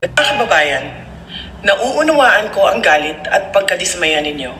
Mga kababayan, nauunawaan ko ang galit at pagkadismaya ninyo.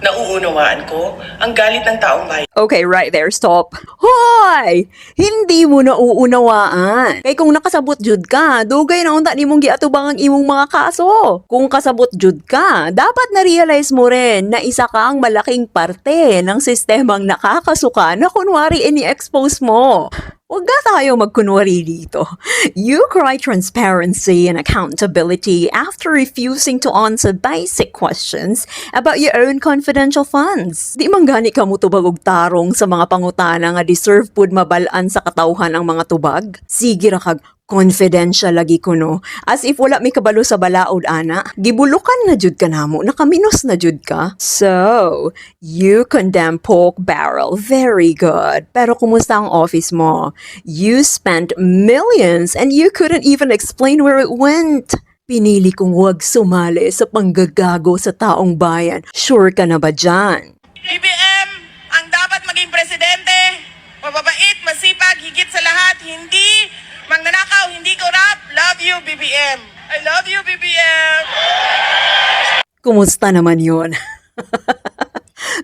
Nauunawaan ko ang galit ng taong bayan. Okay, right there, stop. Hoy! Hindi mo nauunawaan. Kay kung nakasabot jud ka, dugay na unta nimong giatubang ang imong mga kaso. Kung kasabot jud ka, dapat na-realize mo rin na isa kang malaking parte ng sistemang nakakasuka na kunwari ini-expose mo. Huwag na tayo magkunwari dito. You cry transparency and accountability after refusing to answer basic questions about your own confidential funds. Di man gani ka mo tubag og tarong sa mga pangutana nga deserve pud mabalaan sa katawhan ang mga tubag. Sige ra kag confidential lagi ko no. As if wala may kabalo sa balaod ana. Gibulukan na jud ka namo, nakaminos na jud ka. So, you condemn pork barrel, very good. Pero kumusta ang office mo? You spent millions and you couldn't even explain where it went. Pinili kong huwag sumali sa panggagago sa taong bayan. Sure ka na ba dyan? BBM, ang dapat maging presidente, mababait, masipag, higit sa lahat, hindi magnanakaw, hindi corrupt. Love you, BBM. I love you, BBM. Kumusta naman yun?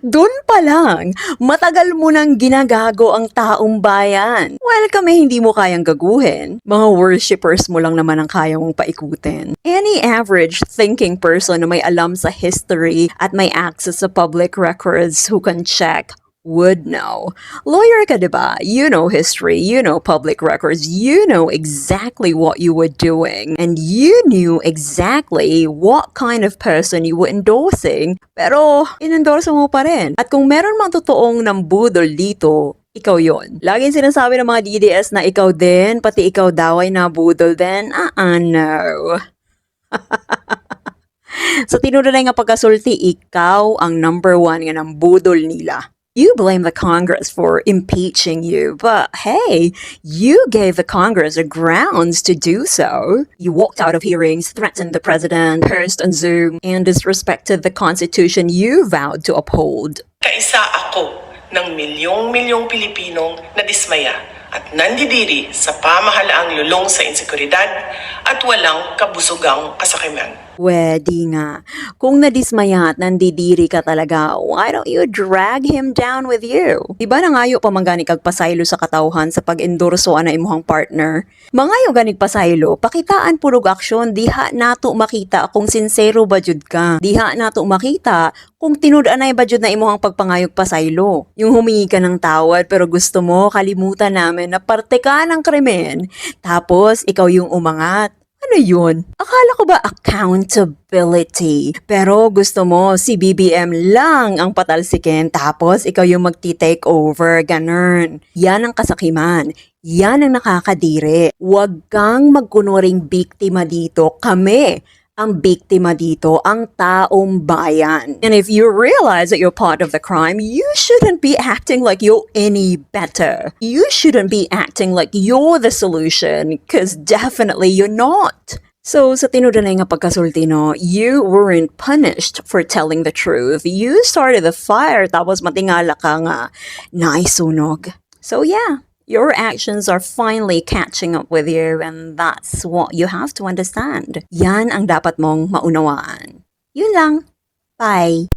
Doon pa lang, matagal mo nang ginagago ang taong bayan. Well, kami hindi mo kayang gaguhin. Mga worshippers mo lang naman ang kaya mong paikutin. Any average thinking person na may alam sa history at may access sa public records who can check would know. Lawyer ka, diba? You know history, you know public records, you know exactly what you were doing, and you knew exactly what kind of person you were endorsing, pero inendorso mo pa rin. At kung meron mang totoong nambudol dito, ikaw yon. Laging sinasabi ng mga DDS na ikaw din, pati ikaw daw ay nabudol din. No. Sa tinunay nga pagkasulti, ikaw ang number 1 nga nambudol nila. You blame the Congress for impeaching you, but hey, you gave the Congress a grounds to do so. You walked out of hearings, threatened the president, cursed on Zoom, and disrespected the Constitution you vowed to uphold. Kaisa ako ng milyong-milyong Pilipinong nadismaya at nandidiri sa pamahalaang lulong sa insekuridad at walang kabusugang kasakiman. Pwede nga. Kung nadismaya at nandidiri ka talaga, why don't you drag him down with you? Diba nangayo pa manggani kag pasaylo sa katawhan sa pag-endorso ana imuhang partner? Mangayo ganig pasaylo, pakitaan purog aksyon, diha nato makita kung sincero ba jud ka. Diha nato makita kung tinud-anay ba jud na imuhang pagpangayog pasaylo. Yung humingi ka ng tawad pero gusto mo kalimutan namin na parte ka ng krimen. Tapos ikaw yung umangat. Ano yun? Akala ko ba accountability? Pero gusto mo si BBM lang ang patalsikin tapos ikaw yung magti-take over, ganun. Yan ang kasakiman. Yan ang nakakadiri. Huwag kang magkunwaring biktima dito. Kami ang biktima dito, ang taong bayan. And if you realize that you're part of the crime, you shouldn't be acting like you're any better. You shouldn't be acting like you're the solution, because definitely you're not. So, sa tinunay nga pagkasulti, no, you weren't punished for telling the truth. You started the fire, tapos matingala ka nga naisunog. So, yeah. Your actions are finally catching up with you, and that's what you have to understand. Yan ang dapat mong maunawaan. Yun lang. Bye.